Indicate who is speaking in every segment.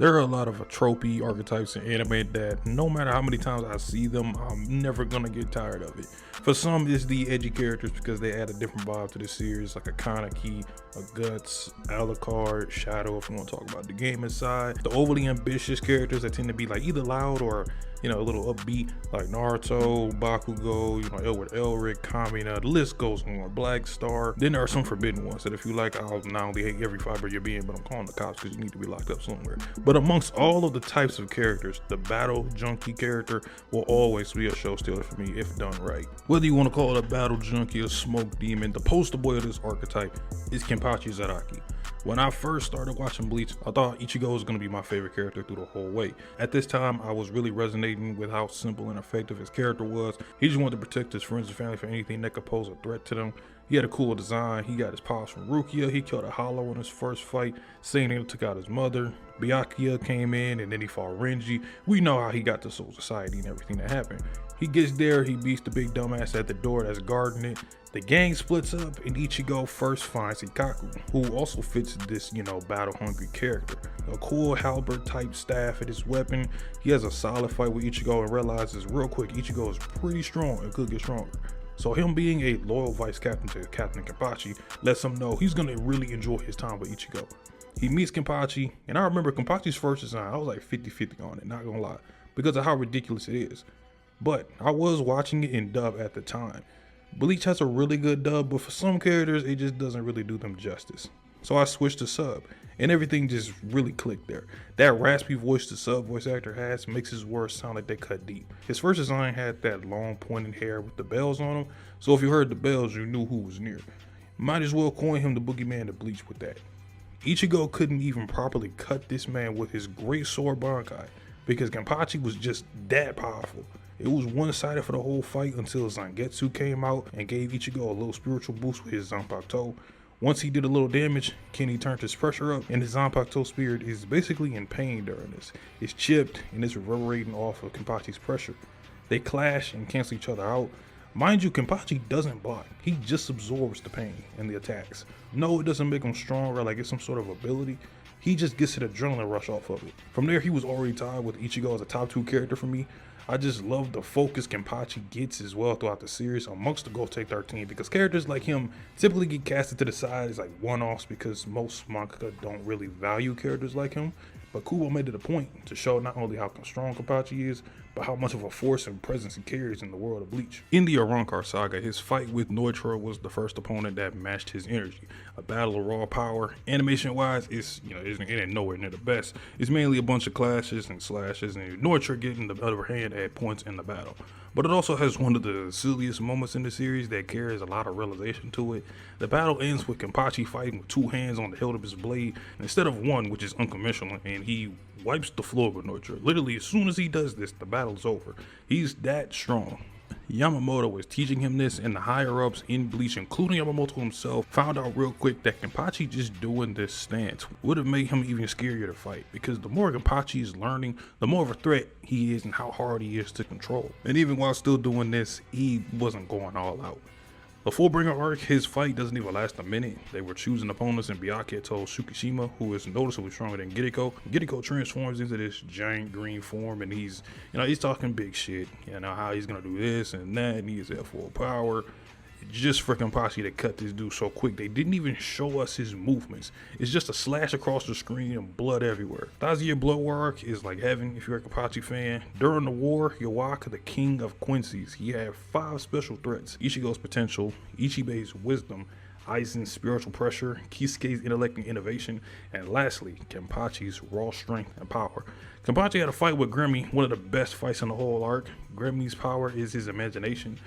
Speaker 1: There are a lot of tropey archetypes in anime that no matter how many times I see them, I'm never gonna get tired of it. For some, it's the edgy characters because they add a different vibe to the series, like a Kaneki, a Guts, Alucard, Shadow, if you want to talk about the gaming side. The overly ambitious characters that tend to be like either loud or, a little upbeat, like Naruto, Bakugo, Edward Elric, Kamina, the list goes on, Black Star. Then there are some forbidden ones that if you like, I'll not only hate every fiber of your being, but I'm calling the cops because you need to be locked up somewhere. But amongst all of the types of characters, the battle junkie character will always be a show stealer for me if done right. Whether you want to call it a battle junkie or smoke demon, the poster boy of this archetype is Kenpachi Zaraki. When I first started watching Bleach, I thought Ichigo was going to be my favorite character through the whole way. At this time, I was really resonating with how simple and effective his character was. He just wanted to protect his friends and family from anything that could pose a threat to them. He had a cool design. He got his powers from Rukia. He killed a Hollow in his first fight. Seiya took out his mother. Byakuya came in and then he fought Renji. We know how he got to Soul Society and everything that happened. He gets there, he beats the big dumbass at the door that's guarding it. The gang splits up and Ichigo first finds Ikaku, who also fits this, battle hungry character. A cool halberd type staff at his weapon. He has a solid fight with Ichigo and realizes real quick Ichigo is pretty strong and could get stronger. So him being a loyal vice captain to Captain Kenpachi lets him know he's gonna really enjoy his time with Ichigo. He meets Kenpachi, and I remember Kenpachi's first design, I was like 50-50 on it, not gonna lie, because of how ridiculous it is. But I was watching it in dub at the time. Bleach has a really good dub, but for some characters, it just doesn't really do them justice. So I switched to sub, and everything just really clicked there. That raspy voice the sub voice actor has makes his words sound like they cut deep. His first design had that long pointed hair with the bells on him, so if you heard the bells, you knew who was near. Might as well coin him the boogeyman to Bleach with that. Ichigo couldn't even properly cut this man with his great sword Bankai, because Kenpachi was just that powerful. It was one-sided for the whole fight until Zangetsu came out and gave Ichigo a little spiritual boost with his Zanpakuto. Once he did a little damage, Kenny turned his pressure up, and his Zanpakuto spirit is basically in pain during this. It's chipped and it's reverberating off of Kenpachi's pressure. They clash and cancel each other out. Mind you, Kenpachi doesn't block, he just absorbs the pain and the attacks. No, it doesn't make him stronger like it's some sort of ability. He just gets an adrenaline rush off of it. From there, he was already tied with Ichigo as a top 2 character for me. I just love the focus Kenpachi gets as well throughout the series amongst the Gotei 13, because characters like him typically get casted to the side as like one-offs because most mangaka don't really value characters like him. But Kubo made it a point to show not only how strong Kenpachi is, but how much of a force and presence he carries in the world of Bleach. In the Arrancar saga, his fight with Neutra was the first opponent that matched his energy. A battle of raw power. Animation-wise, it ain't nowhere near the best. It's mainly a bunch of clashes and slashes, and Neutra getting the upper hand at points in the battle. But it also has one of the silliest moments in the series that carries a lot of realization to it. The battle ends with Kenpachi fighting with 2 hands on the hilt of his blade instead of 1, which is unconventional, and he wipes the floor with Neutra. Literally, as soon as he does this, the battle's over. He's that strong. Yamamoto was teaching him this, and the higher-ups in Bleach, including Yamamoto himself, found out real quick that Kenpachi just doing this stance would have made him even scarier to fight, because the more Kenpachi is learning, the more of a threat he is and how hard he is to control. And even while still doing this, he wasn't going all out. The Fullbringer arc, his fight doesn't even last a minute. They were choosing opponents, and Byakuya told Shukishima, who is noticeably stronger than Gideko. Gideko transforms into this giant green form, and he's talking big shit. How he's gonna do this and that, and he is at full power. Just for Kenpachi to cut this dude so quick. They didn't even show us his movements. It's just a slash across the screen and blood everywhere. Thazia Blood War arc is like heaven if you're a Kenpachi fan. During the war, Yawaka, the king of Quincy's, he had 5 special threats: Ichigo's potential, Ichibe's wisdom, Aizen's spiritual pressure, Kisuke's intellect and innovation, and lastly, Kenpachi's raw strength and power. Kenpachi had a fight with Gremmy, one of the best fights in the whole arc. Gremmy's power is his imagination.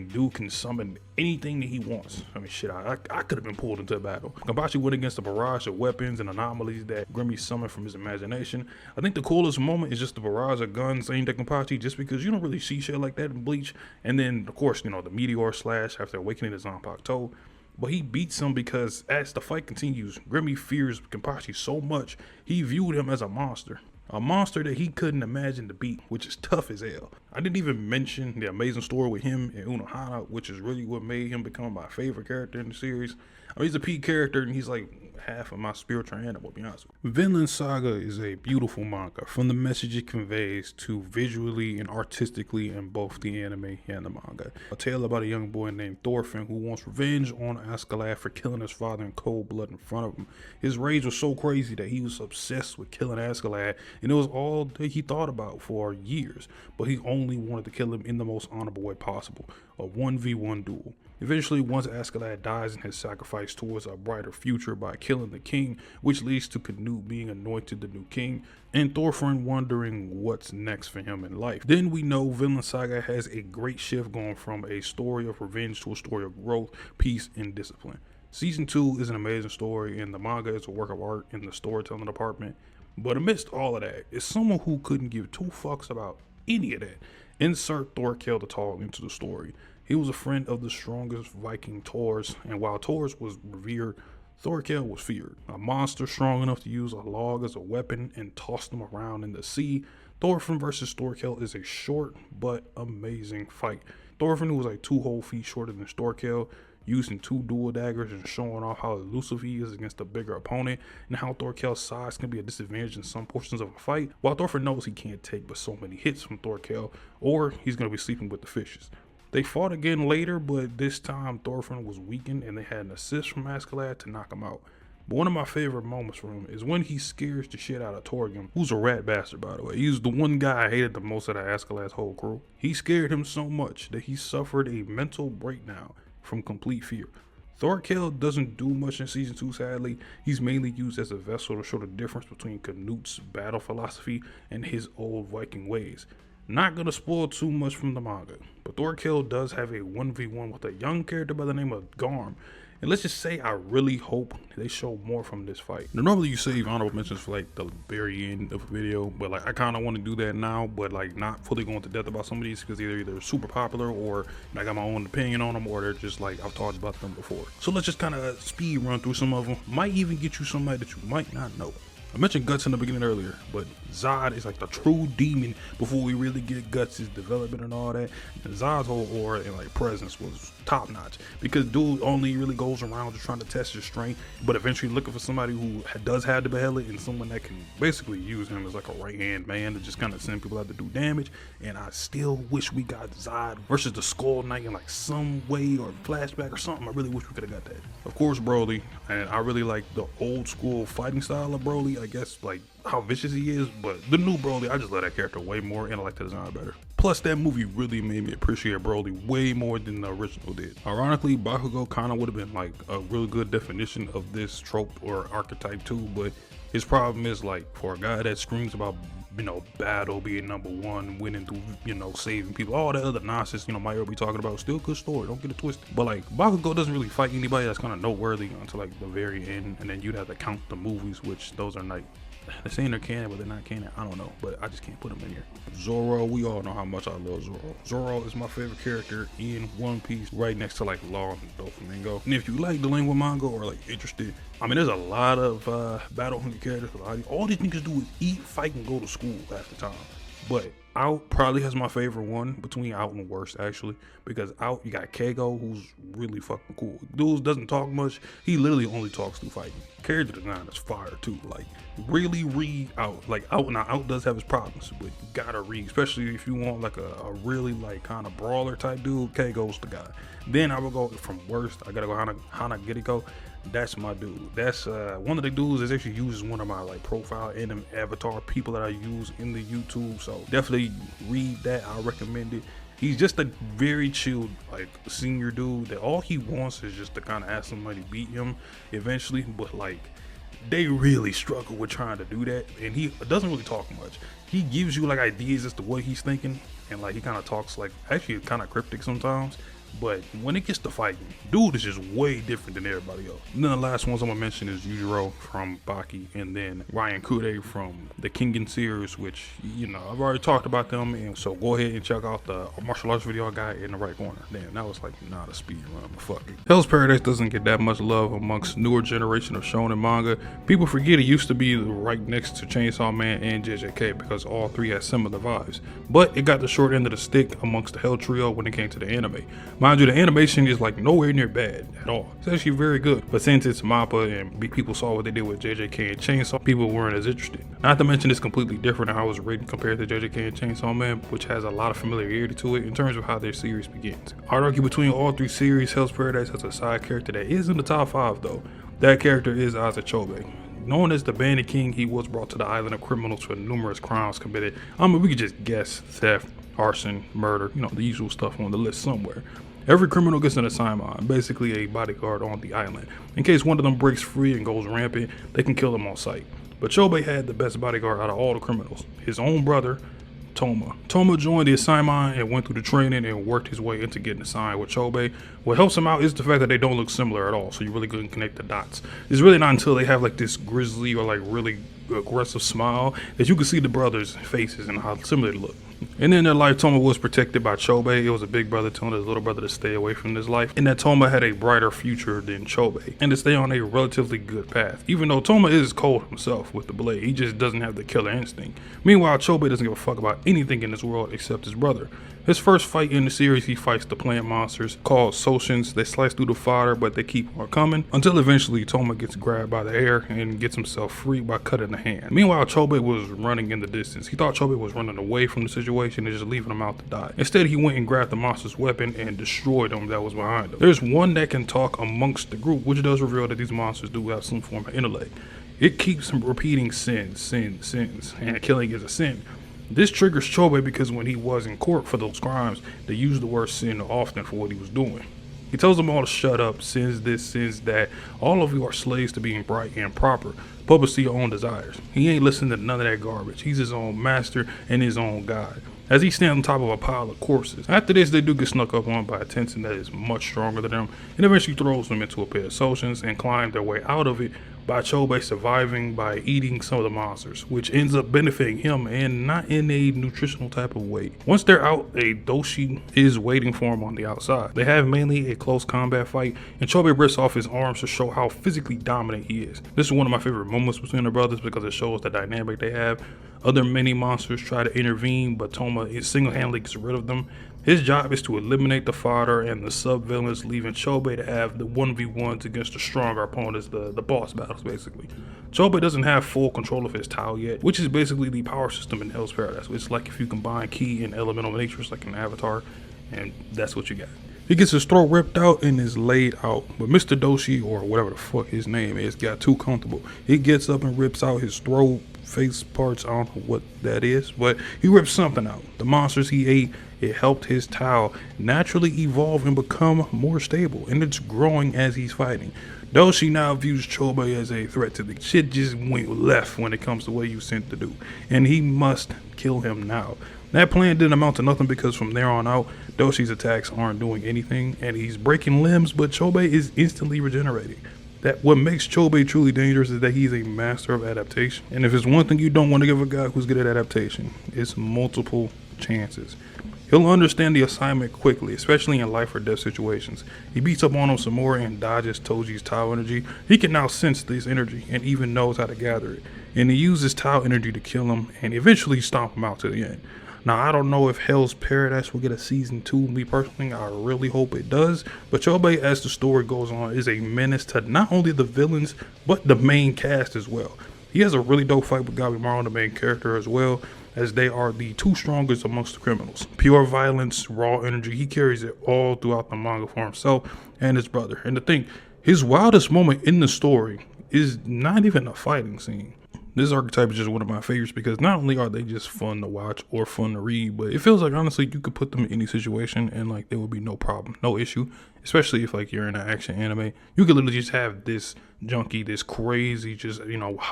Speaker 1: Dude can summon anything that he wants. I could have been pulled into a battle. Kenpachi went against a barrage of weapons and anomalies that Gremmy summoned from his imagination. I think the coolest moment is just the barrage of guns aimed at Kenpachi, just because you don't really see shit like that in Bleach. And then, of course, the meteor slash after awakening his Zanpakuto. But he beats him because as the fight continues, Gremmy fears Kenpachi so much, he viewed him as a monster. A monster that he couldn't imagine to beat, which is tough as hell. I didn't even mention the amazing story with him and Unohana, which is really what made him become my favorite character in the series. I mean, he's a peak character, and he's like half of my spiritual animal, to be honest with you. Vinland Saga is a beautiful manga, from the message it conveys to visually and artistically in both the anime and the manga. A tale about a young boy named Thorfinn who wants revenge on Askeladd for killing his father in cold blood in front of him. His rage was so crazy that he was obsessed with killing Askeladd, and it was all that he thought about for years, but he only wanted to kill him in the most honorable way possible, a 1v1 duel. Eventually, once Askeladd dies in his sacrifice towards a brighter future by killing the king, which leads to Canute being anointed the new king, and Thorfinn wondering what's next for him in life. Then we know Vinland Saga has a great shift going from a story of revenge to a story of growth, peace, and discipline. Season 2 is an amazing story, and the manga is a work of art in the storytelling department. But amidst all of that, is someone who couldn't give two fucks about any of that. Insert Thorkel the Tall into the story. He was a friend of the strongest Viking Thors, and while Thors was revered, Thorkel was feared. A monster strong enough to use a log as a weapon and toss them around in the sea. Thorfinn versus Thorkel is a short but amazing fight. Thorfinn, who was like 2 whole feet shorter than Thorkel, using 2 dual daggers and showing off how elusive he is against a bigger opponent, and how Thorkel's size can be a disadvantage in some portions of a fight, while Thorfinn knows he can't take but so many hits from Thorkel, or he's going to be sleeping with the fishes. They fought again later, but this time Thorfinn was weakened and they had an assist from Askeladd to knock him out. But one of my favorite moments from him is when he scares the shit out of Torgrim, who's a rat bastard, by the way. He's the one guy I hated the most out of Askeladd's whole crew. He scared him so much that he suffered a mental breakdown from complete fear. Thorkel doesn't do much in season 2, sadly. He's mainly used as a vessel to show the difference between Canute's battle philosophy and his old Viking ways. Not gonna spoil too much from the manga, but Thorkel does have a 1v1 with a young character by the name of Garm. And let's just say I really hope they show more from this fight. Now, normally you save honorable mentions for like the very end of a video, but like I kind of want to do that now, but like not fully going to depth about some of these because either super popular or I got my own opinion on them, or they're just like I've talked about them before. So let's just kind of speed run through some of them. Might even get you somebody that you might not know. I mentioned Guts in the beginning earlier, but Zod is like the true demon before we really get Guts' development and all that. And Zod's whole aura and like presence was top notch because dude only really goes around just trying to test his strength, but eventually looking for somebody who does have the behelit and someone that can basically use him as like a right hand man to just kind of send people out to do damage. And I still wish we got Zod versus the Skull Knight in like some way or flashback or something. I really wish we could have got that. Of course, Broly, and I really like the old school fighting style of Broly. I guess like how vicious he is, but the new Broly, I just love that character way more and I like the design better. Plus that movie really made me appreciate Broly way more than the original did. Ironically, Bakugo kind of would have been like a real good definition of this trope or archetype too, but his problem is like for a guy that screams about, you know, battle being #1, winning through, you know, saving people, all that other nonsense, you know, Mario be talking about, still good story, don't get it twisted. But like Bakugo doesn't really fight anybody that's kind of noteworthy until like the very end, and then you'd have to count the movies, which those are like, they're saying they're canon, but they're not canon. I don't know, but I just can't put them in here. Zoro, we all know how much I love Zoro. Zoro is my favorite character in One Piece, right next to like Law and Doflamingo. And if you like the lingua manga or like interested, I mean, there's a lot of battle hungry characters. All these niggas do is eat, fight, and go to school half the time. But Out probably has my favorite one between Out and Worst, actually, because Out, you got Keigo, who's really fucking cool. Dude doesn't talk much. He literally only talks through fighting. Character design is fire too. Like, really read Out. Like, Out does have his problems, but you gotta read, especially if you want like a really like kind of brawler type dude. Keigo's the guy. Then I will go from Worst. I gotta go Hana Geriko. That's my dude. That's one of the dudes that actually uses one of my like profile and avatar people that I use in the YouTube. So definitely read that. I recommend it. He's just a very chill, like senior dude that all he wants is just to kind of have somebody beat him eventually. But like they really struggle with trying to do that, and he doesn't really talk much. He gives you like ideas as to what he's thinking, and like he kind of talks like actually kind of cryptic sometimes. But when it gets to fighting, dude is just way different than everybody else. And then the last ones I'm gonna mention is Yujiro from Baki, and then Ryan Kude from the King series, which, you know, I've already talked about them. And so go ahead and check out the martial arts video I got in the right corner. Damn, that was like not a speed run, but fuck it. Hell's Paradise doesn't get that much love amongst newer generation of shonen manga. People forget it used to be right next to Chainsaw Man and JJK because all three had similar vibes. But it got the short end of the stick amongst the Hell trio when it came to the anime. Mind you, the animation is like nowhere near bad at all. It's actually very good. But since it's MAPPA and people saw what they did with JJK and Chainsaw, people weren't as interested. Not to mention it's completely different in how it's written compared to JJK and Chainsaw Man, which has a lot of familiarity to it in terms of how their series begins. I'd argue between all three series, Hell's Paradise has a side character that is in the top 5 though. That character is Azachobe. Known as the Bandit King, he was brought to the island of criminals for numerous crimes committed. I mean, we could just guess: theft, arson, murder, the usual stuff on the list somewhere. Every criminal gets an assignment, basically a bodyguard on the island. In case one of them breaks free and goes rampant, they can kill him on sight. But Chobe had the best bodyguard out of all the criminals, his own brother, Toma. Toma joined the assignment and went through the training and worked his way into getting assigned with Chobe. What helps him out is the fact that they don't look similar at all, so you really couldn't connect the dots. It's really not until they have like this grisly or like really aggressive smile that you can see the brothers' faces and how similar they look. And in their life, Toma was protected by Chobe. It was a big brother telling his little brother to stay away from this life, and that Toma had a brighter future than Chobe, and to stay on a relatively good path. Even though Toma is cold himself with the blade, he just doesn't have the killer instinct. Meanwhile, Chobe doesn't give a fuck about anything in this world except his brother. His first fight in the series, he fights the plant monsters called Soshins. They slice through the fodder, but they keep on coming until eventually Toma gets grabbed by the hair and gets himself free by cutting the hand. Meanwhile, Chobe was running in the distance. He thought Chobe was running away from the situation and just leaving him out to die. Instead, he went and grabbed the monster's weapon and destroyed him that was behind him. There's one that can talk amongst the group, which does reveal that these monsters do have some form of intellect. It keeps him repeating sins, and killing is a sin. This triggers Chobe because when he was in court for those crimes, they used the word sin often for what he was doing. He tells them all to shut up, sins this, sins that. All of you are slaves to being bright and proper. Puppets to your own desires. He ain't listening to none of that garbage. He's his own master and his own god. As he stands on top of a pile of corpses. After this, they do get snuck up on by a Tenzin that is much stronger than them, and eventually throws them into a pit of Soshins and climb their way out of it by Chobe surviving by eating some of the monsters, which ends up benefiting him and not in a nutritional type of way. Once they're out, a Doshi is waiting for him on the outside. They have mainly a close combat fight, and Chobe rips off his arms to show how physically dominant he is. This is one of my favorite moments between the brothers because it shows the dynamic they have. Other mini monsters try to intervene, but Toma single-handedly gets rid of them. His job is to eliminate the fodder and the sub-villains, leaving Chobe to have the 1v1s against the stronger opponents, the boss battles basically. Chobe doesn't have full control of his Tao yet, which is basically the power system in Hell's Paradise. It's like if you combine Ki and Elemental Matrix like an Avatar, and that's what you got. He gets his throat ripped out and is laid out, but Mr. Doshi, or whatever the fuck his name is, got too comfortable. He gets up and rips out his throat, face parts, I don't know what that is, but he rips something out. The monsters he ate, it helped his Tao naturally evolve and become more stable, and it's growing as he's fighting. Doshi now views Chobe as a threat to the shit just went left when it comes to what he was sent to do, and he must kill him now. That plan didn't amount to nothing because from there on out, Doshi's attacks aren't doing anything, and he's breaking limbs, but Chobe is instantly regenerating. That what makes Chobe truly dangerous is that he's a master of adaptation. And if there's one thing you don't want to give a guy who's good at adaptation, it's multiple chances. He'll understand the assignment quickly, especially in life or death situations. He beats up on him some more and dodges Toji's Tao energy. He can now sense this energy and even knows how to gather it. And he uses Tao energy to kill him and eventually stomp him out to the end. Now, I don't know if Hell's Paradise will get a season 2. Me personally, I really hope it does. But Chobe, as the story goes on, is a menace to not only the villains, but the main cast as well. He has a really dope fight with Gabimaru, the main character, as well, as they are the two strongest amongst the criminals. Pure violence, raw energy, he carries it all throughout the manga for himself and his brother. And the thing, his wildest moment in the story is not even a fighting scene. This archetype is just one of my favorites because not only are they just fun to watch or fun to read, but it feels like honestly you could put them in any situation and like there would be no problem, no issue. Especially if like you're in an action anime, you could literally just have this junkie, this crazy, just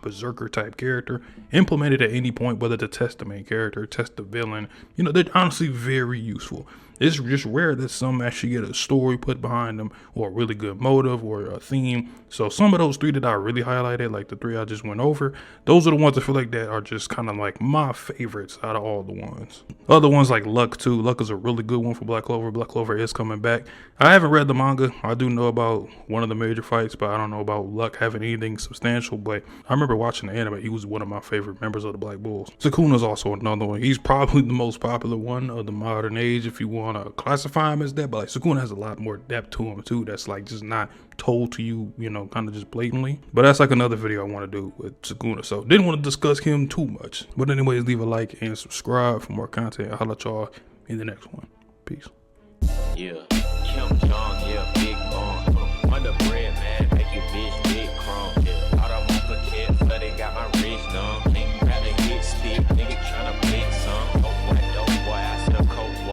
Speaker 1: berserker type character implemented at any point, whether to test the main character, test the villain. They're honestly very useful. It's just rare that some actually get a story put behind them or a really good motive or a theme. So some of those 3 that I really highlighted, like the 3 I just went over, those are the ones I feel like that are just kind of like my favorites out of all the ones. Other ones like Luck too. Luck is a really good one for Black Clover. Black Clover is coming back. I haven't read the manga. I do know about one of the major fights, but I don't know about Luck having anything substantial. But I remember watching the anime. He was one of my favorite members of the Black Bulls. Sukuna's also another one. He's probably the most popular one of the modern age if you want want to classify him as that, but like Sukuna has a lot more depth to him too. That's like just not told to you, you know, kind of just blatantly. But that's like another video I want to do with Sukuna. So didn't want to discuss him too much. But anyways, leave a like and subscribe for more content. I'll let y'all in the next one. Peace.
Speaker 2: Yeah, Kim Jong, yeah.